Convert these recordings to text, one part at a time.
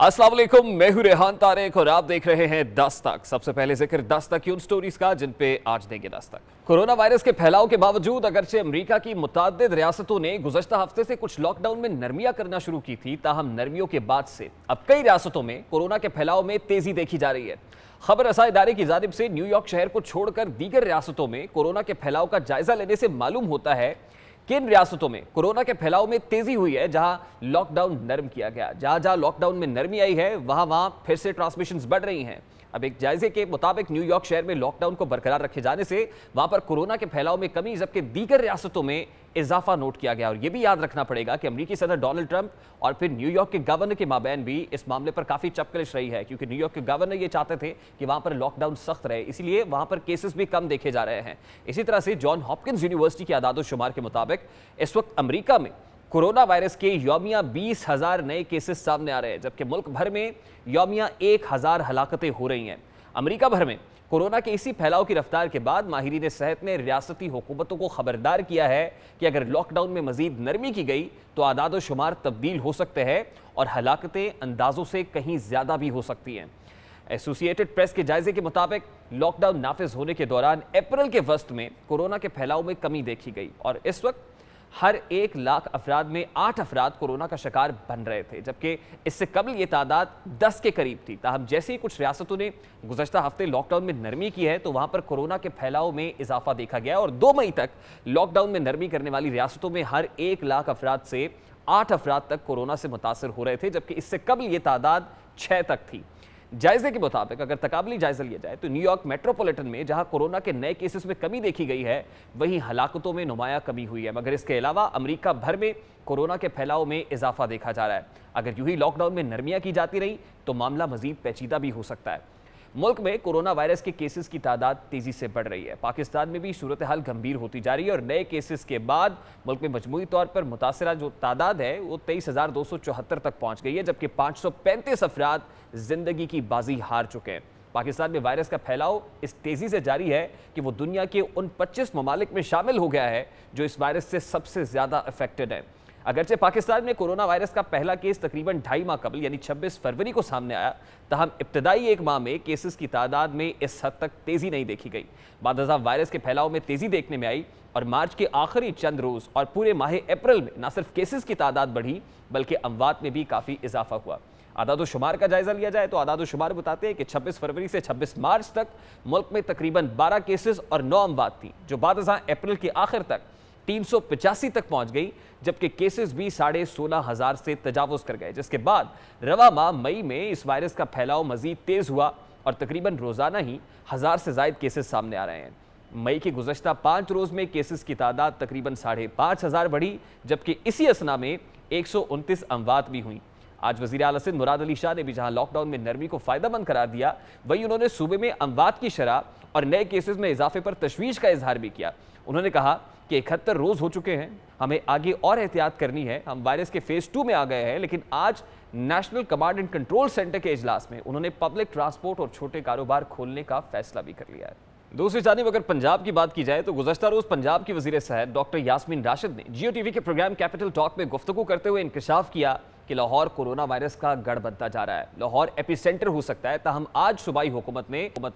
अस्सलाम वालेकुम, मैं हूं रेहान तारिक और आप देख रहे हैं दस्तक। सबसे पहले जिक्र दस्तक की उन स्टोरीज का जिन पे आज देंगे दस्तक। कोरोना वायरस के फैलाव के बावजूद अगरचे अमेरिका की मुताद्दिद रियासतों ने गुज़श्ता हफ्ते से कुछ लॉकडाउन में नरमियां करना शुरू की थी, ताहम नरमियों के बाद से अब कई रियासतों में कोरोना के फैलाव में तेजी देखी जा रही है। खबर रसा इदारे की जानिब से न्यूयॉर्क शहर को छोड़कर दीगर रियासतों में कोरोना के फैलाव का जायजा लेने से मालूम होता है किन रियासतों में कोरोना के फैलाव में तेजी हुई है, जहां लॉकडाउन नरम किया गया। जहां जहां लॉकडाउन में नरमी आई है वहां वहां फिर से ट्रांसमिशंस बढ़ रही हैं। अब एक जायजे के मुताबिक न्यूयॉर्क शहर में लॉकडाउन को बरकरार रखे जाने से वहां पर कोरोना के फैलाव में कमी, जबकि दीगर रियासतों में इजाफा नोट किया गया। और यह भी याद रखना पड़ेगा कि अमेरिकी सदर डोनाल्ड ट्रंप और फिर न्यूयॉर्क के गवर्नर के माबैन भी इस मामले पर काफी चपकलिश रही है, क्योंकि न्यूयॉर्क के गवर्नर ये चाहते थे कि वहां पर लॉकडाउन सख्त रहे, इसलिए वहां पर केसेस भी कम देखे जा रहे हैं। इसी तरह से जॉन हॉपकिंस यूनिवर्सिटी के आदाद-ओ-शुमार के मुताबिक इस वक्त अमेरिका में कोरोना वायरस के यौमिया 20,000 नए केसेस सामने आ रहे हैं, जबकि मुल्क भर में यौमिया 1,000 हलाकतें हो रही हैं। अमेरिका भर में कोरोना के इसी फैलाव की रफ्तार के बाद माहिरीन सेहत ने रियासती हुकूमतों को खबरदार किया है कि अगर लॉकडाउन में मजीद नरमी की गई तो आदाद-ओ-शुमार तब्दील हो सकते हैं और हलाकतें अंदाजों से कहीं ज्यादा भी हो सकती हैं। एसोसिएटेड प्रेस के जायजे के मुताबिक लॉकडाउन नाफिज होने के दौरान अप्रैल के वस्त में कोरोना के फैलाव में कमी देखी गई और इस वक्त हर 1 लाख अफराद में 8 अफराद कोरोना का शिकार बन रहे थे, जबकि इससे कबल ये तादाद 10 के करीब थी। ताहम जैसे ही कुछ रियासतों ने गुज़श्ता हफ्ते लॉकडाउन में नरमी की है तो वहां पर कोरोना के फैलाव में इजाफा देखा गया और 2 मई तक लॉकडाउन में नरमी करने वाली रियासतों में हर 1 लाख अफराद से 8 अफराद तक कोरोना से मुतासर हो रहे थे, जबकि इससे कबल ये तादाद 6 तक थी। जायजे के मुताबिक अगर तकाबली जायजा लिया जाए तो न्यूयॉर्क मेट्रोपॉलिटन में जहां कोरोना के नए केसेस में कमी देखी गई है, वहीं हलाकतों में नुमाया कमी हुई है। मगर इसके अलावा अमेरिका भर में कोरोना के फैलाव में इजाफा देखा जा रहा है। अगर यूं ही लॉकडाउन में नरमियां की जाती रही तो मामला मजीद पेचीदा भी हो सकता है। मुल्क में कोरोना वायरस के केसेस की तादाद तेजी से बढ़ रही है। पाकिस्तान में भी सूरत हाल गंभीर होती जा रही है और नए केसेस के बाद मुल्क में मजमूई तौर पर मुतासरा जो तादाद है वो 23,274 तक पहुंच गई है, जबकि 535 अफराद जिंदगी की बाजी हार चुके हैं। पाकिस्तान में वायरस का फैलाव इस तेजी से जारी है कि वो दुनिया के उन 25 ममालिक में शामिल हो गया है जो इस वायरस से सबसे ज्यादा अफेक्टेड है। अगरचे पाकिस्तान में कोरोना वायरस का पहला केस तकरीबन 2.5 माह कबल यानी 26 फरवरी को सामने आया, तहम इब्तदाई 1 माह में केसेस की तादाद में इस हद तक तेजी नहीं देखी गई। बाद वायरस के फैलाव में तेजी देखने में आई और मार्च के आखिरी चंद रोज और पूरे माह अप्रैल में न सिर्फ केसेस की तादाद बढ़ी बल्कि अमवात में भी काफी इजाफा हुआ। आदाद-ओ-शुमार का जायजा लिया जाए तो आदाद-ओ-शुमार बताते हैं कि 26 फरवरी से 26 मार्च तक मुल्क में तकरीबन 12 केसेस और 9 अमवात थी, जो बाद अप्रैल के आखिर तक 385 तक पहुंच गई, जबकि केसेस भी 16,500 से तजावुज कर गए। जिसके बाद रवा माह मई में इस वायरस का फैलाव मजीद तेज हुआ और तकरीबन रोजाना ही 1000 से ज्यादा केसेस सामने आ रहे हैं। मई के गुज़श्ता 5 रोज में केसेस की तादाद तकरीबन 5,500 बढ़ी, जबकि इसी असना में 129 अमवात भी हुई। आज वज़ीर आला सिंध मुराद अली शाह ने भी जहां लॉकडाउन में नरमी को फायदेमंद करार दिया, वहीं उन्होंने सूबे में अमवात की शरह और नए केसेस में इजाफे पर तशवीश का इजहार भी किया। उन्होंने कहा कि 71 रोज हो चुके हैं, हमें आगे और एहतियात करनी है। हम वायरस के फेज 2 में आ गए हैं, लेकिन आज national command and control centre के इजलास में उन्होंने पब्लिक ट्रांसपोर्ट और छोटे कारोबार खोलने का फैसला भी कर लिया है। दूसरी जानिब अगर पंजाब की बात की जाए तो गुज़श्ता रोज पंजाब की वज़ीर सेहत डॉक्टर यास्मीन राशिद ने जियो टीवी के प्रोग्राम कैपिटल टॉक में गुफ्तगू करते हुए इंकशाफ किया कि लाहौर कोरोना वायरस का गढ़ बनता जा रहा है, लाहौर एपिसेंटर हो सकता है। ताहम आज सूबाई हुकूमत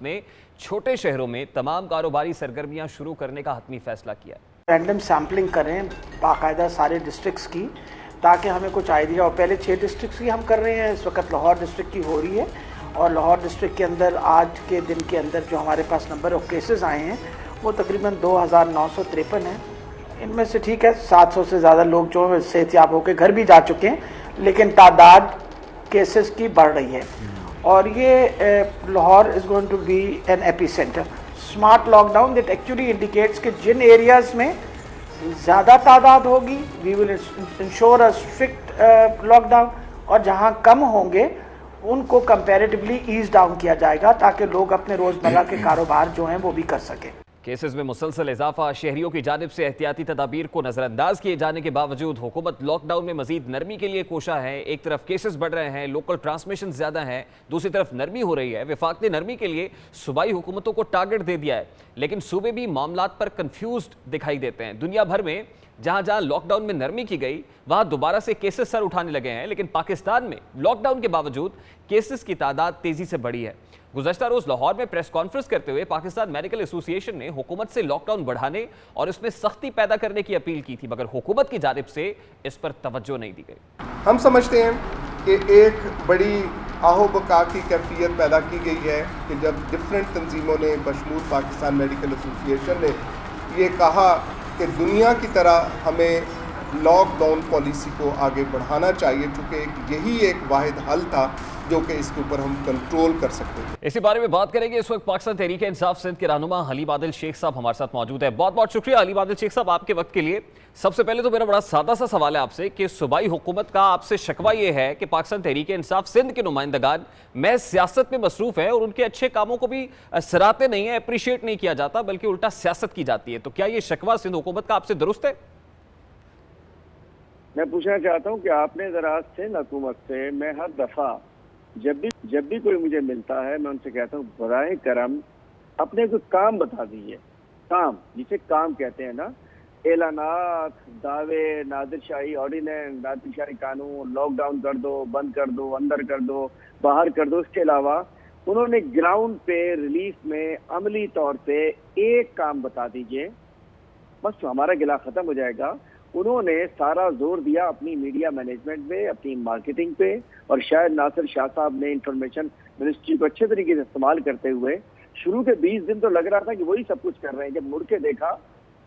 ने छोटे शहरों में तमाम कारोबारी सरगर्मियां शुरू करने का हतमी फैसला किया। रैंडम सैम्पलिंग करें बाकायदा सारे डिस्ट्रिक्ट्स की, ताकि हमें कुछ आइडिया हो। पहले 6 डिस्ट्रिक्ट्स की हम कर रहे हैं, इस वक्त लाहौर डिस्ट्रिक्ट की हो रही है और लाहौर डिस्ट्रिक्ट के अंदर आज के दिन के अंदर जो हमारे पास नंबर ऑफ केसेस आए हैं वो तकरीबन 2,953 हैं। इनमें से ठीक है 700 से ज़्यादा लोग जो सेहतियाब होकर घर भी जा चुके हैं, लेकिन तादाद केसेस की बढ़ रही है और ये Lahore is going to be an epicentre. Smart lockdown that actually indicates कि जिन एरियाज़ में ज़्यादा तादाद होगी we will ensure a strict lockdown और जहाँ कम होंगे उनको कंपैरेटिवली ईज डाउन किया जाएगा, ताकि लोग अपने रोज़मर्रा के कारोबार जो हैं वो भी कर सकें। केसेस में मुसलसल इजाफा, शहरियों की जानिब से एहतियाती तदाबीर को नजरअंदाज किए जाने के बावजूद हुकूमत लॉकडाउन में मजीद नरमी के लिए कोशा है। एक तरफ केसेस बढ़ रहे हैं, लोकल ट्रांसमिशन ज्यादा है, दूसरी तरफ नरमी हो रही है। वफाक ने नरमी के लिए सूबाई हुकूमतों को टारगेट दे दिया है, लेकिन सूबे भी मामलात पर कंफ्यूज्ड दिखाई देते हैं। दुनिया भर में जहां जहां लॉकडाउन में नरमी की गई वहां दोबारा से केसेस सर उठाने लगे हैं, लेकिन पाकिस्तान में लॉकडाउन के बावजूद केसेस की तादाद तेजी से बढ़ी है। गुज़श्ता रोज लाहौर में प्रेस कॉन्फ्रेंस करते हुए पाकिस्तान मेडिकल एसोसिएशन ने हुकूमत से लॉकडाउन बढ़ाने और इसमें सख्ती पैदा करने की अपील की थी, मगर हुकूमत की जानिब से इस पर तवज्जो नहीं दी गई। हम समझते हैं कि एक बड़ी आहो बका की कैफियत पैदा की गई है कि जब डिफरेंट तंजीमों ने बशमूल पाकिस्तान मेडिकल एसोसिएशन ने ये कहा कि दुनिया की तरह हमें लॉकडाउन पॉलिसी को आगे बढ़ाना चाहिए, चूँकि यही एक वाहिद हल था जो कि इसके ऊपर हम कंट्रोल कर सकते हैं। इसी बारे में बात करेंगे। इस वक्त पाकिस्तान तहरीक इंसाफ सिंध के रहनुमा हलीम आदिल शेख साहब हमारे साथ मौजूद है। बहुत बहुत शुक्रिया हलीम आदिल शेख साहब आपके वक्त के लिए। सबसे पहले तो मेरा बड़ा सादा सा सवाल है आपसे कि सूबाई हुकूमत का आपसे शकवा ये है कि पाकिस्तान तहरीक इंसाफ सिंध के नुमाइंदगान महज सियासत में मसरूफ है और उनके अच्छे कामों को भी सराहते नहीं है, अप्रिशिएट नहीं किया जाता, बल्कि उल्टा सियासत की जाती है। तो क्या ये शकवा सिंध हुकूमत का आपसे दुरुस्त है? मैं पूछना चाहता हूँ कि आपने जरा सिंध हुकूमत से, मैं हर दफा जब भी कोई मुझे मिलता है मैं उनसे कहता हूँ बराए करम अपने कोई काम बता दीजिए। काम जिसे काम कहते हैं ना, एलानात, दावे, नादिरशाही ऑर्डिनेंस, नादिरशाही कानून, लॉकडाउन कर दो, बंद कर दो, अंदर कर दो, बाहर कर दो, इसके अलावा उन्होंने ग्राउंड पे रिलीफ में अमली तौर पे एक काम बता दीजिए, बस तो हमारा गिला खत्म हो जाएगा। उन्होंने सारा जोर दिया अपनी मीडिया मैनेजमेंट पे, अपनी मार्केटिंग पे, और शायद नासिर शाह साहब ने इंफॉर्मेशन मिनिस्ट्री को अच्छे तरीके से इस्तेमाल करते हुए शुरू के 20 दिन तो लग रहा था कि वही सब कुछ कर रहे हैं। जब मुड़ के देखा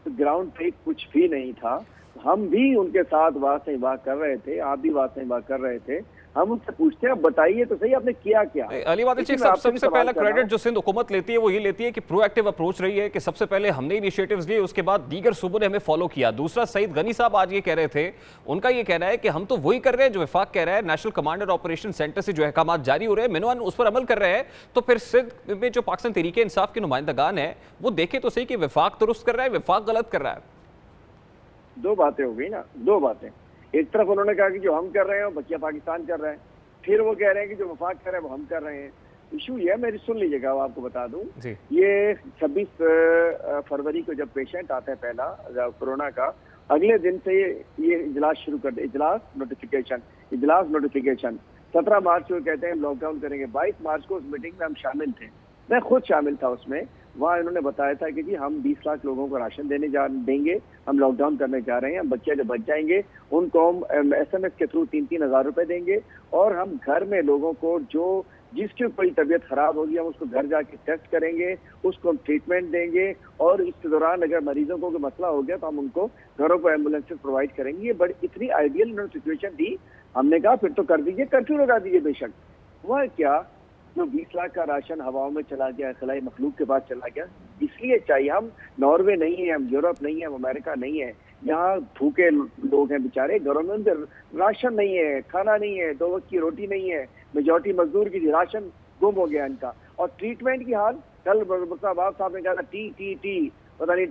तो ग्राउंड पे कुछ भी नहीं था। हम भी उनके साथ वाह से वाह कर रहे थे, आप भी वाह से वाह कर रहे थे। हम उनसे पूछते हैं बताइए तो सही आपने किया क्या। हलीम आदिल शेख साहब, सबसे पहला क्रेडिट जो सिंध हुकूमत लेती है वो ये लेती है कि प्रोएक्टिव अप्रोच रही है कि सबसे पहले हमने इनिशिएटिव्स लिए, उसके बाद दीगर सूबों ने हमें फॉलो किया। दूसरा, सईद गनी साहब आज ये कह रहे थे, उनका ये कहना है कि हम तो वही कर रहे हैं जो वफाक कह रहा है, नेशनल कमांडर ऑपरेशन सेंटर से जो अहकाम जारी हो रहे हैं मिनवान उस पर अमल कर रहे हैं। तो फिर सिंध में जो पाकिस्तान तहरीक इंसाफ के नुमाइंदगान है वो देखे तो सही कि वफाक दुरुस्त कर रहा है, वफाक गलत कर रहा है। दो बातें हो गई ना, दो बातें। एक तरफ उन्होंने कहा कि जो हम कर रहे हैं वो बच्चिया पाकिस्तान कर रहे हैं, फिर वो कह रहे हैं कि जो वफाक कर रहे हैं वो हम कर रहे हैं। इशू ये मेरी सुन लीजिएगा, आपको बता दूं, ये 26 फरवरी को जब पेशेंट आता है पहला कोरोना का, अगले दिन से ये इजलास शुरू कर दे, इजलास नोटिफिकेशन 17 मार्च को कहते हैं लॉकडाउन करेंगे। 22 मार्च को उस मीटिंग में हम शामिल थे, मैं खुद शामिल था उसमें। वहाँ इन्होंने बताया था कि जी हम 20 लाख लोगों को राशन देंगे, हम लॉकडाउन करने जा रहे हैं, हम बच्चे जो बच जाएंगे उनको हम SMS के थ्रू 3-3 हज़ार रुपए देंगे, और हम घर में लोगों को जिसकी कोई तबीयत खराब होगी हम उसको घर जाके टेस्ट करेंगे, उसको हम ट्रीटमेंट देंगे, और इसके दौरान अगर मरीजों को कोई मसला हो गया तो हम उनको घरों पर एम्बुलेंसेज प्रोवाइड करेंगे। ये बड़ी इतनी आइडियल इन्होंने सिचुएशन दी। हमने कहा फिर तो कर दीजिए, कर्फ्यू लगा दीजिए। बेशक वह क्या जो 20 लाख का राशन हवाओं में चला गया, खलाई मखलूक के पास चला गया, इसलिए चाहिए। हम नॉर्वे नहीं है, हम यूरोप नहीं है, हम अमेरिका नहीं है, यहाँ भूखे लोग हैं बेचारे, घरों में उनके राशन नहीं है, खाना नहीं है, 2 वक्त की रोटी नहीं है, मेजॉरिटी मजदूर की राशन गुम हो गया इनका। और ट्रीटमेंट की हाल, कल मुस्तफा साहब ने कहा था टी पता नहीं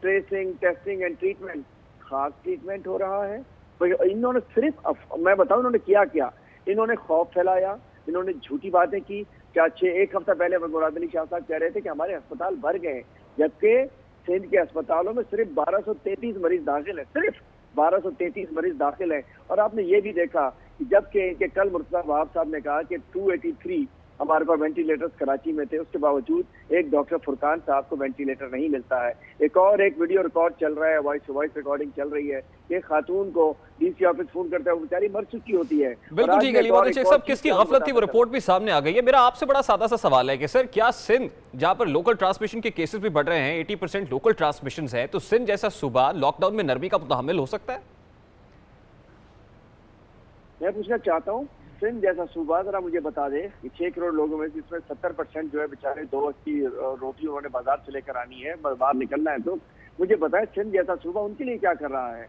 ट्रेसिंग, टेस्टिंग एंड ट्रीटमेंट, खास ट्रीटमेंट हो रहा है। तो इन्होंने सिर्फ, मैं बताऊं इन्होंने किया क्या, इन्होंने खौफ फैलाया, इन्होंने झूठी बातें की। क्या एक हफ्ता पहले मुराद अली शाह साहब कह रहे थे कि हमारे अस्पताल भर गए, जबकि सिंध के अस्पतालों में सिर्फ 1233 मरीज दाखिल है, सिर्फ 1233 मरीज दाखिल है। और आपने ये भी देखा कि जबकि इनके कल मुर्तज़ा वहाब साहब ने कहा कि 283 हमारे पास वेंटिलेटर्स कराची में थे, उसके बावजूद एक डॉक्टर फुरकान साहब को वेंटिलेटर नहीं मिलता है। एक वीडियो रिकॉर्ड चल रहा है, वॉइस रिकॉर्डिंग चल रही है, एक खातून को डीसी ऑफिस फोन करता है, वो बेचारी मर चुकी होती है। बिल्कुल ठीक है, साहब किसकी गफलत थी वो रिपोर्ट भी सामने आ गई है। मेरा आपसे बड़ा सादा सा सवाल है कि सर क्या सिंध, जहां पर लोकल ट्रांसमिशन के केसेस भी बढ़ रहे हैं, 80% लोकल ट्रांसमिशन है, तो सिंध जैसा सूबा लॉकडाउन में नरमी का मुतहम्मिल हो सकता है? मैं पूछना चाहता हूँ, सिंध जैसा सूबा जरा मुझे बता दे कि 6 करोड़ लोगों में जिसमें 70% जो है बेचारे 2 वक्त की रोटी उन्होंने बाजार से लेकर आनी है, बाहर निकलना है, तो मुझे बताए सिंध जैसा सूबा उनके लिए क्या कर रहा है।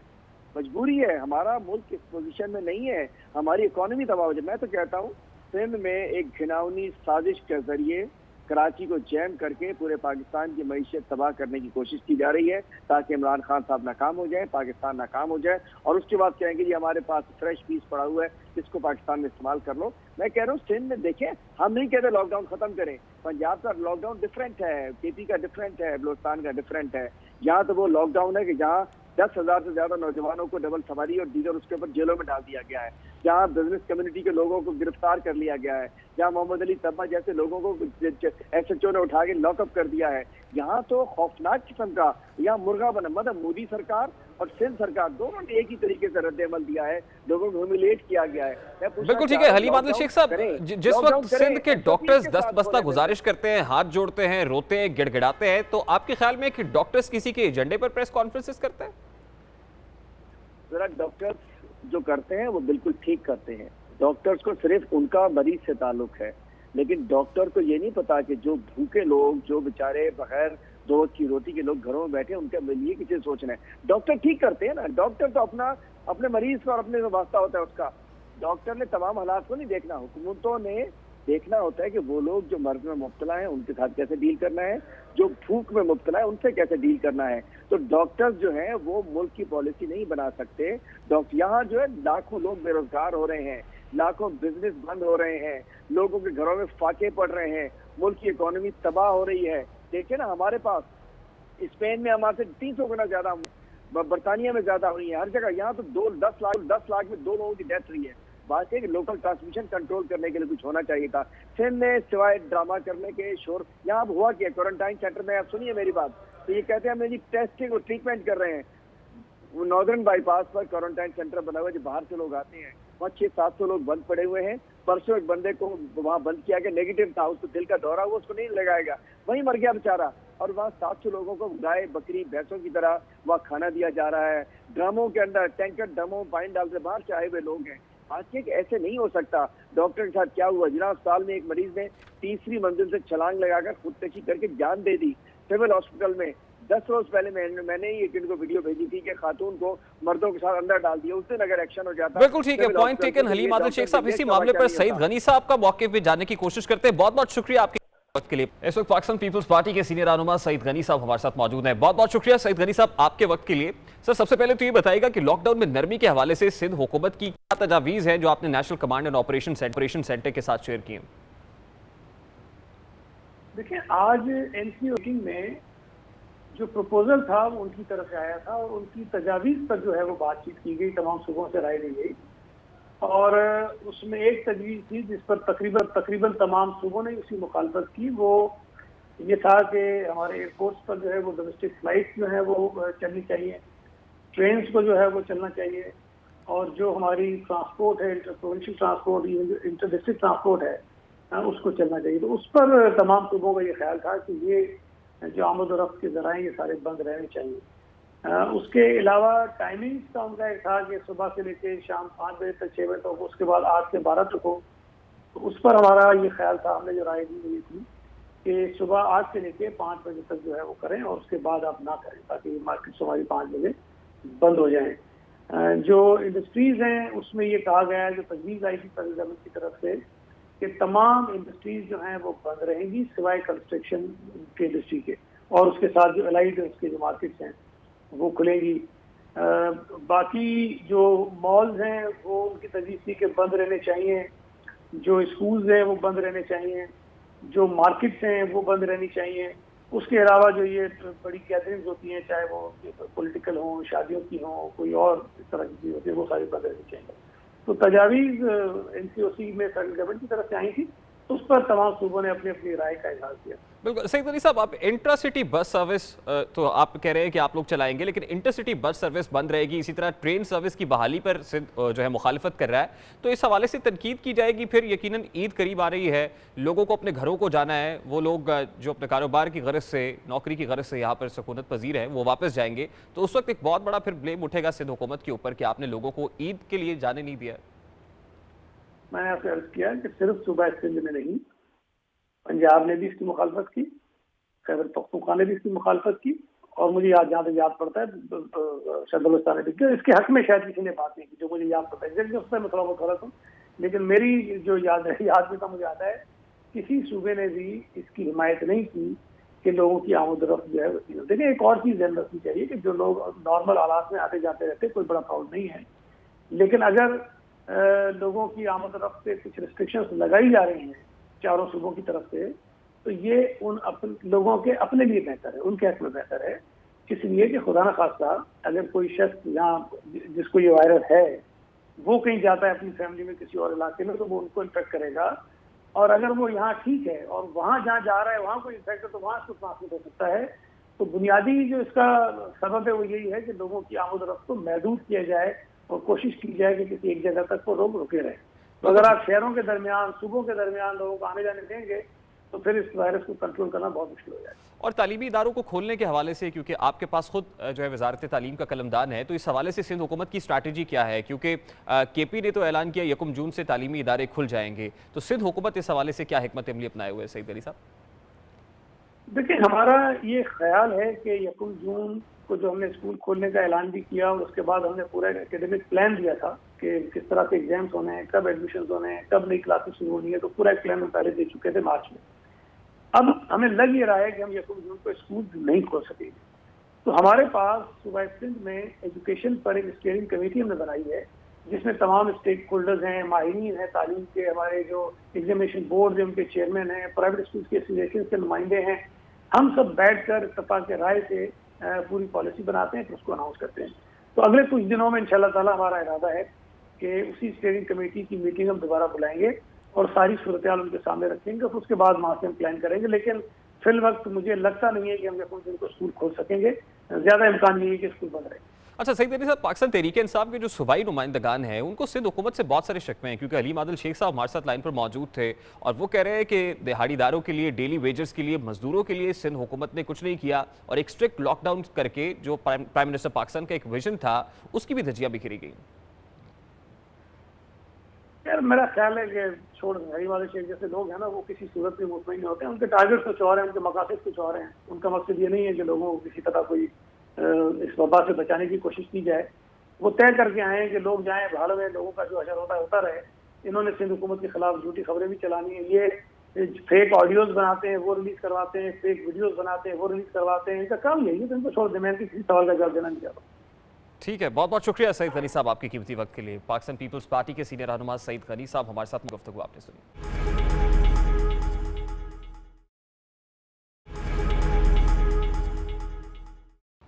मजबूरी है, हमारा मुल्क इस पोजीशन में नहीं है, हमारी इकोनॉमी तबाह हो जाए। मैं तो कहता हूँ सिंध में एक घिनौनी साजिश के जरिए कराची को जैम करके पूरे पाकिस्तान की मईशत तबाह करने की कोशिश की जा रही है, ताकि इमरान खान साहब नाकाम हो जाए, पाकिस्तान नाकाम हो जाए, और उसके बाद कहेंगे जी हमारे पास फ्रेश पीस पड़ा हुआ है, इसको पाकिस्तान में इस्तेमाल कर लो। मैं कह रहा हूँ सिंध में देखें, हम नहीं कहते लॉकडाउन खत्म करें, पंजाब का लॉकडाउन डिफरेंट है, KP का डिफरेंट है, बलोचिस्तान का डिफरेंट है। यहाँ तो वो लॉकडाउन है कि जहाँ 10,000 से ज्यादा नौजवानों को डबल सवारी और डीजल उसके ऊपर जेलों में डाल दिया गया है, जहाँ बिजनेस कम्युनिटी के लोगों को गिरफ्तार कर लिया गया है, जहाँ मोहम्मद अली तब्बा जैसे लोगों को SHO ने उठा के लॉकअप कर दिया है। यहाँ तो खौफनाक किस्म का यहाँ मुर्गा बना, मतलब मोदी सरकार और सिंध सरकार दोनों ने एक ही तरीके से रद्द-ए-अमल दिया है, लोगों को ह्यूमिलेट किया गया है। बिल्कुल ठीक है हलीम आदिल शेख साहब, जिस वक्त सिंध के डॉक्टर्स दस्तबस्ता गुजारिश करते हैं, हाथ जोड़ते हैं, रोते हैं, गिड़गिड़ाते हैं, तो आपके ख्याल में कि डॉक्टर्स किसी के एजेंडे पर प्रेस कॉन्फ्रेंसेस करते हैं? जरा डॉक्टर्स जो करते हैं वो बिल्कुल ठीक करते हैं। डॉक्टर्स को सिर्फ उनका मरीज से ताल्लुक है, लेकिन डॉक्टर को ये नहीं पता कि जो भूखे लोग, जो बेचारे बगैर दो वक्त की रोटी के लोग घरों में बैठे, उनके लिए किसी सोचना है। डॉक्टर ठीक करते हैं ना, डॉक्टर तो अपने मरीज को और अपने वास्ता होता है उसका। डॉक्टर ने तमाम हालात को नहीं देखना, हुकूमतों ने देखना होता है कि वो लोग जो मर्ज में मुब्तला है उनके साथ कैसे डील करना है, जो भूख में मुब्तला है उनसे कैसे डील करना है। तो डॉक्टर्स जो हैं वो मुल्क की पॉलिसी नहीं बना सकते। यहाँ जो है लाखों लोग बेरोजगार हो रहे हैं, लाखों बिजनेस बंद हो रहे हैं, लोगों के घरों में फाके पड़ रहे हैं, मुल्क की इकोनॉमी तबाह हो रही है। देखिए ना, हमारे पास स्पेन में हमारे से 300 गुना ज्यादा, बरतानिया में ज्यादा हुई है, हर जगह। यहाँ तो 10 लाख में 2 लोगों की डेथ हुई है। बात है कि लोकल ट्रांसमिशन कंट्रोल करने के लिए कुछ होना चाहिए था। सिंध ने सिवाय ड्रामा करने के शोर, यहाँ हुआ क्या क्वारंटाइन सेंटर में, आप सुनिए मेरी बात, तो ये कहते हैं हम जी टेस्टिंग और ट्रीटमेंट कर रहे हैं। वो नॉर्दर्न बाईपास पर क्वारंटाइन सेंटर बना हुआ है, जो बाहर से लोग आते हैं, वहाँ 600-700 लोग बंद पड़े हुए हैं। परसों एक बंदे को वहाँ बंद किया गया, नेगेटिव था, उसको दिल का दौरा हुआ, उसको नहीं लगाएगा, वहीं मर गया बेचारा। और वहाँ 700 लोगों को गाय, बकरी, भैंसों की तरह वहाँ खाना दिया जा रहा है। ड्रमों के अंदर, टैंकर ड्रमों पानी डालते बाहर से आए हुए लोग हैं। आज के ऐसे नहीं हो सकता। डॉक्टर के साथ क्या हुआ, जिला अस्पताल में एक मरीज ने 3री मंजिल से छलांग लगाकर खुदकशी करके जान दे दी सिविल हॉस्पिटल में। 10 रोज पहले मैंने ही एक इनको वीडियो भेजी थी कि खातून को मर्दों के साथ अंदर डाल दिया। उस दिन अगर एक्शन हो जाता। बिल्कुल ठीक है, पॉइंट टेकन हलीम आदिल शेख साहब। इसी मामले पर सईद गनी साहब का मौके पे जाने की कोशिश करते हैं। बहुत बहुत शुक्रिया आपके वक्त के लिए। इस वक्त पाकिस्तान पीपल्स पार्टी के सीनियर रहनुमा सईद गनी साहब हमारे साथ मौजूद हैं। बहुत बहुत शुक्रिया सईद गनी साहब आपके वक्त के लिए। सर, सबसे पहले तो ये बताइएगा कि लॉकडाउन में नरमी के हवाले से सिंध हुकूमत की क्या तजावीज़ है जो आपने national command and operation centre के साथ शेयर की हैं? देखिए, आज NCO मीटिंग में जो प्रपोजल था वो उनकी तरफ से आया था और उनकी तजावीज़ पर जो है वो बातचीत की गई, तमाम सूबों से राय ली गई। और उसमें एक तजवीज़ थी जिस पर तकरीबन तमाम सूबों ने उसकी मुखालफत की। वो ये था कि हमारे एयरपोर्ट्स पर जो है वो डोमेस्टिक फ्लाइट जो है वो चलनी चाहिए, ट्रेन्स को जो है वो चलना चाहिए, और जो हमारी ट्रांसपोर्ट है, inter provincial transport, inter district transport है, उसको चलना चाहिए। तो उस पर तमाम सूबों का ये ख्याल था कि ये जो आमद और रफ्त के ज़राए ये सारे बंद रहने चाहिए। उसके अलावा टाइमिंग्स का उनका एक था कि सुबह से लेकर शाम 5 बजे तक, 6 बजे तक, उसके बाद 8 से 12 तक हो। तो उस पर हमारा ये ख्याल था, हमने जो राय दी हुई थी कि सुबह 8 से लेकर 5 बजे तक जो है वो करें और उसके बाद आप ना करें, ताकि मार्केट हमारी 5 बजे बंद हो जाए। जो इंडस्ट्रीज हैं उसमें ये कहा गया है, जो तजवीज़ आई थी गवर्नमेंट की तरफ से, कि तमाम इंडस्ट्रीज जो हैं वो बंद रहेंगी सिवाय कंस्ट्रक्शन के इंडस्ट्री के, और उसके साथ जो एलाइड उसके जो मार्केट्स हैं वो खुलेंगी। बाकी जो मॉल्स हैं वो उनकी तजवीज़ थी कि बंद रहने चाहिए, जो स्कूल्स हैं वो बंद रहने चाहिए, जो मार्केट्स हैं वो बंद रहनी चाहिए। उसके अलावा जो ये बड़ी गैदरिंग्स होती हैं, चाहे वो पॉलिटिकल हों, शादियों की हों, कोई और इस तरह की चीज़ होती है, वो सारी बंद रहनी चाहिए। तो तजावीज़ NCOC में सेंट्रल गवर्नमेंट की तरफ से आई थी, उस पर तमाम सूबों ने अपनी अपनी राय का इजहार किया। बिल्कुल सईद गनी साहब, आप इंट्रासिटी बस सर्विस तो आप कह रहे हैं कि आप लोग चलाएंगे, लेकिन इंटरसिटी बस सर्विस बंद रहेगी, इसी तरह ट्रेन सर्विस की बहाली पर जो है मुखालफत कर रहा है, तो इस हवाले से तनकीद की जाएगी। फिर यकीनन ईद करीब आ रही है, लोगों को अपने घरों को जाना है, वो लोग जो अपने कारोबार की गरज से, नौकरी की गरज से यहाँ पर सकूनत पजीर है, वो वापस जाएंगे। तो उस वक्त एक बहुत बड़ा फिर ब्लेम उठेगा सिंध हुकूमत के ऊपर कि आपने लोगों को ईद के लिए जाने नहीं दिया। मैंने आपसे अर्ज किया कि सिर्फ सूबा सिंध में नहीं, पंजाब ने भी इसकी मुखालफत की, खैबर पख्तूनख्वा ने भी इसकी मुखालफत की, और मुझे जहाँ तक याद पड़ता है बलूचिस्तान ने भी की। इसके हक में शायद किसी ने बात नहीं की, जो मुझे याद पड़ता है। उस पर मैं थोड़ा बहुत गलत हूँ, लेकिन मेरी जो याद में तो मुझे आता है किसी सूबे ने भी इसकी हिमायत नहीं की कि लोगों की आमद-ओ-रफ्त जो है। देखिए, एक और चीज़ ध्यान रखनी चाहिए कि जो लोग नॉर्मल हालात में आते जाते रहते, कोई बड़ा प्रॉब्लम नहीं है, लेकिन अगर लोगों की आमद-ओ-रफ्त पे कुछ रिस्ट्रिक्शंस लगाई जा रही हैं चारों सूबों की तरफ से, तो ये उन लोगों के अपने लिए बेहतर है, उनके हक में बेहतर है इसलिए कि खुदा न खास्ता अगर कोई शख्स यहाँ जिसको ये वायरस है वो कहीं जाता है अपनी फैमिली में किसी और इलाके में, तो वो उनको इन्फेक्ट करेगा। और अगर वो यहाँ ठीक है और वहाँ जहाँ जा रहा है वहाँ कोई इन्फेक्ट है तो वहाँ उसको ट्रांसमिट हो सकता है। तो बुनियादी जो इसका सबब है वो यही है कि लोगों की आमद-ओ-रफ्त को महदूद किया जाए और कोशिश की जाए कि किसी एक जगह तक वो लोग रुके रहे। तो अगर आप शहरों के दरमियान, सूबों के दरमियान लोगों को आने जाने देंगे तो फिर इस वायरस को कंट्रोल करना बहुत मुश्किल हो जाएगा। और तालीमी इदारों को खोलने के हवाले से, क्योंकि आपके पास खुद जो है वजारत तालीम का कलमदान है, तो इस हवाले से सिंध हुकूमत की स्ट्रैटेजी क्या है? क्योंकि केपी ने तो ऐलान किया 1 जून से तालीमी इदारे खुल जाएंगे, तो सिंध हुकूमत इस हवाले से क्या हिकमत अमली अपनाए हुए है सईद अली साहब? देखिए, हमारा ये ख्याल है कि 1 जून को जो हमने स्कूल खोलने का ऐलान भी किया और उसके बाद हमने पूरा एकेडमिक प्लान दिया था कि किस तरह से एग्जाम्स होने हैं, कब एडमिशन होने हैं, कब नई क्लासेस शुरू होनी है, तो पूरा एक प्लान हम पहले दे चुके थे मार्च में। अब हमें लग ये रहा है कि हम 1 जून को स्कूल नहीं खोल सकेंगे। तो हमारे पास सूबा सिंध में एजुकेशन पर एक स्टीयरिंग कमेटी हमने बनाई है जिसमें तमाम स्टेक होल्डर्स हैं, माहिरीन हैं तालीम के, हमारे जो एग्जामिनेशन बोर्ड है उनके चेयरमैन हैं, प्राइवेट स्कूल के एसोसिएशन के नुमाइंदे हैं। हम सब बैठकर इत्तेफाक के राय से पूरी पॉलिसी बनाते हैं, फिर उसको अनाउंस करते हैं। तो अगले कुछ दिनों में इंशाल्लाह ताला हमारा इरादा है कि उसी स्टीयरिंग कमेटी की मीटिंग हम दोबारा बुलाएंगे और सारी सूरत-ए-हाल उनके सामने रखेंगे, फिर उसके बाद वहाँ से हम प्लान करेंगे। लेकिन फिल वक्त मुझे लगता नहीं है कि हम 1 जून को स्कूल खोल सकेंगे, ज़्यादा इम्कान नहीं है कि स्कूल बंद रहे। अच्छा सईद अली साहब, पाकिस्तान तहरीक इंसाफ के जो सूबाई नुमाइंदगान हैं उनको सिंध हुकूमत से बहुत सारे शिकवे हैं, क्योंकि अलीम आदिल शेख साहब हमारे साथ लाइन पर मौजूद थे और वो कह रहे हैं कि दिहाड़ीदारों के लिए, डेली वेजर्स के लिए, मजदूरों के लिए सिंध हुकूमत ने कुछ नहीं किया और एक स्ट्रिक्ट लॉकडाउन करके जो प्राइम मिनिस्टर पाकिस्तान का एक विजन था उसकी भी धज्जियां बिखरी गई। यार मेरा ख्याल है कि छोड़ अलीम आदिल शेख जैसे लोग हैं ना, वो किसी सूरत में मुतमईन नहीं होते हैं। उनके टारगेट कुछ और हैं, उनके मकासद कुछ और हैं। उनका मकसद ये नहीं है कि लोगों को किसी तरह कोई इस वबा से बचाने की कोशिश की जाए। वो तय करके आए हैं कि लोग जाएं, भाड़ में लोगों का जो असर होता है होता रहे। इन्होंने सिंध हुकूमत के खिलाफ झूठी खबरें भी चलानी है, ये फेक ऑडियोज बनाते हैं वो रिलीज करवाते हैं, फेक वीडियोज बनाते हैं वो रिलीज करवाते हैं। इनका काम यही है, तो इनको छोड़ दें। मैं किसी सवाल का जवाब देना नहीं चाहता। ठीक है, बहुत बहुत शुक्रिया सईद गनी साहब आपके कीमती वक्त के लिए। पाकिस्तान पीपल्स पार्टी के सीनियर रहनुमा सईद गनी साहब हमारे साथ गुफ्तगू आपने सुनी।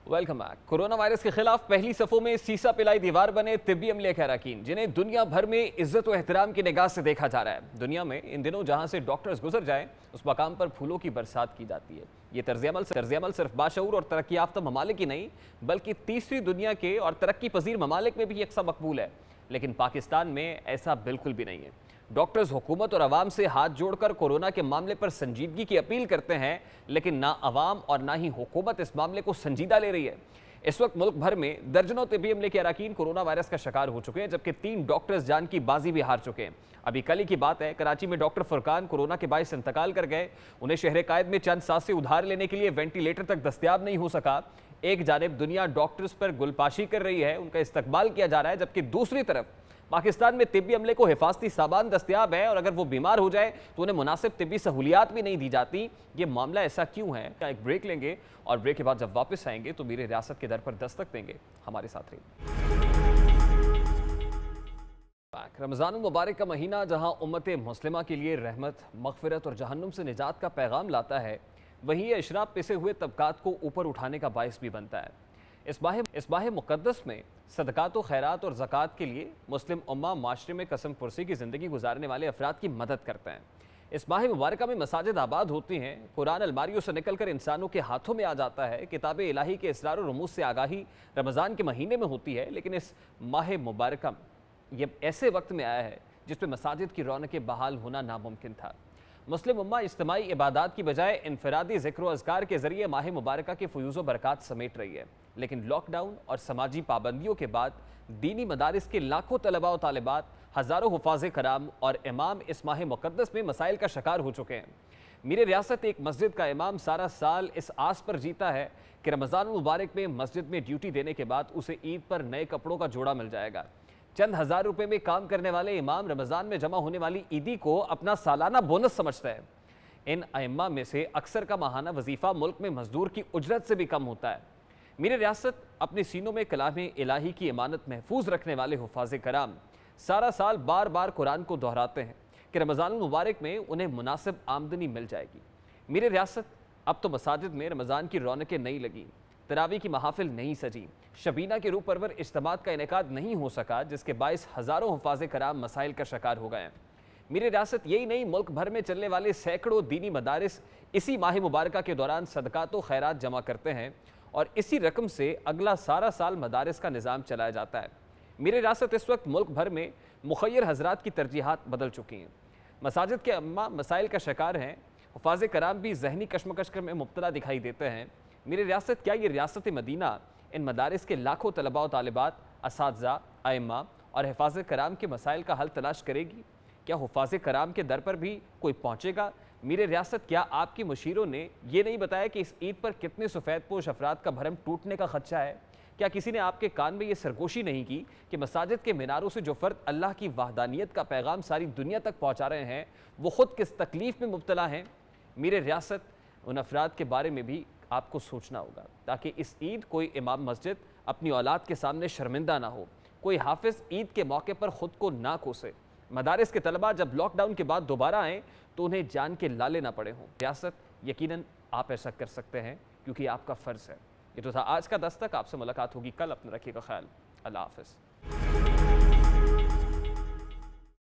Welcome back. कोरोना वायरस के खिलाफ पहली सफों में सीसा पिलाई दीवार बने तिब्बी अमले के अरकान, जिन्हें दुनिया भर में इज्जत व एहतराम की निगाह से देखा जा रहा है। दुनिया में इन दिनों जहां से डॉक्टर्स गुजर जाएं उस मकाम पर फूलों की बरसात की जाती है। ये तर्ज-ए-अमल सिर्फ बाशऊर और तरक्की याफ्ता ममालिक ही नहीं बल्कि तीसरी दुनिया के और तरक्की पजीर ममालिक में भी यकसा मकबूल है। लेकिन पाकिस्तान में ऐसा बिल्कुल भी नहीं है। डॉक्टर्स हुकूमत और अवाम से हाथ जोड़कर कोरोना के मामले पर संजीदगी की अपील करते हैं, लेकिन ना अवाम और ना ही हुकूमत इस मामले को संजीदा ले रही है। इस वक्त मुल्क भर में दर्जनों तिब्बी अमले के अरकान कोरोना वायरस का शिकार हो चुके हैं, जबकि 3 डॉक्टर्स जान की बाजी भी हार चुके हैं। अभी कल ही की बात है, कराची में डॉक्टर फुरकान कोरोना के बायस इंतकाल कर गए। उन्हें शहर कायद में चंद सांसें उधार लेने के लिए वेंटिलेटर तक दस्तयाब नहीं हो सका। एक जानिब दुनिया डॉक्टर्स पर गुलपाशी कर रही है, उनका इस्तकबाल किया जा रहा है, जबकि दूसरी तरफ पाकिस्तान में तिब्बी अमले को हिफाजती सामान दस्तयाब है और अगर वो बीमार हो जाए तो उन्हें मुनासिब तिब्बी सहूलियात भी नहीं दी जाती। ये मामला ऐसा क्यों है? एक ब्रेक लेंगे और ब्रेक के बाद जब वापस आएंगे तो मेरे रियासत के दर पर दस्तक देंगे। हमारे साथ रहिए। रमज़ान मुबारक का महीना जहां उम्मत मुस्लिमा के लिए रहमत, मग़फ़िरत और जहन्नुम से निजात का पैगाम लाता है, वहीं ये अशराब पिसे हुए तबकात को ऊपर उठाने का बायस भी बनता है। इस माह मुक़द्दस में सदक़ात व खैरात और ज़कात के लिए मुस्लिम उम्मा माशरे में कसम पुरसी की ज़िंदगी गुजारने वाले अफराद की मदद करते हैं। इस माह मुबारक में मसाजिद आबाद होती हैं, कुरान अलमारियों से निकल कर इंसानों के हाथों में आ जाता है, किताब इलाही के इसरार और रमूज़ से आगाही रमज़ान के महीने में होती है। लेकिन इस माह मुबारक ये ऐसे वक्त में आया है जिसमें मसाजिद की रौनकें बहाल होना नामुमकिन था। मुस्लिम उम्मा इज्तिमाई इबादात की बजाय इनफरादी ज़िक्र व अज़कार के ज़रिए माह मुबारक के फ़यूज़ व बरक़ात समेट रही है। लेकिन लॉकडाउन और समाजी पाबंदियों के बाद दीनी मदारिस के लाखों तलबा व तालिबात, हज़ारों हुफ़ाज़े कराम और इमाम इस माह मुक़द्दस में मसाइल का शिकार हो चुके हैं। मेरे रियासत एक मस्जिद का इमाम सारा साल इस आस पर जीता है कि रमज़ान मुबारक में मस्जिद में ड्यूटी देने के बाद उसे ईद पर नए कपड़ों का जोड़ा मिल जाएगा। चंद हज़ार रुपये में काम करने वाले इमाम रमज़ान में जमा होने वाली ईदी को अपना सालाना बोनस समझता है। इन अइम्मा में से अक्सर का माहाना वजीफ़ा मुल्क में मजदूर की उजरत से भी कम होता है। मेरी रियासत अपने सीनों में कलाम इलाही की इमानत महफूज रखने वाले हुफ़ाज़े कराम सारा साल बार बार कुरान को दोहराते हैं कि रमज़ान मुबारक में उन्हें मुनासिब आमदनी मिल जाएगी। मेरी रियासत अब तो मसाजिद में रमज़ान की रौनकें नहीं लगी, तरावी की महाफिल नहीं सजी, शबीना के रूह परवर इज्तिमात का इनेकाद नहीं हो सका, जिसके बाइस हज़ारों हुफ़ाज़े कराम मसाइल का शिकार हो गए हैं। मेरी रियासत यही नहीं, मुल्क भर में चलने वाले सैकड़ों दीनी मदारिस इसी माह मुबारका के दौरान सदक़ात व खैरात जमा करते हैं और इसी रकम से अगला सारा साल मदारिस का निज़ाम चलाया जाता है। मेरी रियासत इस वक्त मुल्क भर में मुखय्यर हजरात की तरजीहात बदल चुकी हैं। मसाजिद के अम्मा मसाइल का शिकार हैं, हुफ़ाज़े कराम भी जहनी कशमकश में मुब्तला दिखाई देते हैं। मेरी रियासत क्या ये रियासत मदीना इन मदारिस के लाखों तलबा व तालिबात, असातिज़ा, आइम्मा और हिफ़ाज़े कराम के मसाइल का हल तलाश करेगी? क्या हुफ़ाज़े कराम के दर पर भी कोई पहुँचेगा? मेरे रियासत क्या आपके मुशीरों ने ये नहीं बताया कि इस ईद पर कितने सफ़ेद पोश अफराद का भरम टूटने का खदशा है? क्या किसी ने आपके कान में ये सरगोशी नहीं की कि मसाजिद के मीनारों से जो फ़र्द अल्लाह की वहदानियत का पैगाम सारी दुनिया तक पहुँचा रहे हैं वो ख़ुद किस तकलीफ़ में मुब्तला हैं? मेरे रियासत उन अफराद के बारे में भी आपको सोचना होगा ताकि इस ईद कोई इमाम मस्जिद अपनी औलाद के सामने शर्मिंदा ना हो, कोई हाफिज़ ईद के मौके पर ख़ुद को ना कोसे, मदारिस के तलबा जब लॉकडाउन के बाद दोबारा आएँ तो उन्हें जान के लाले ना पड़े हों। रियासत यकीनन आप ऐसा कर सकते हैं क्योंकि आपका फ़र्ज़ है। ये तो था आज का दस्तक। आपसे मुलाकात होगी कल। अपना रखिएगा ख्याल। अल्लाह हाफ़िज़।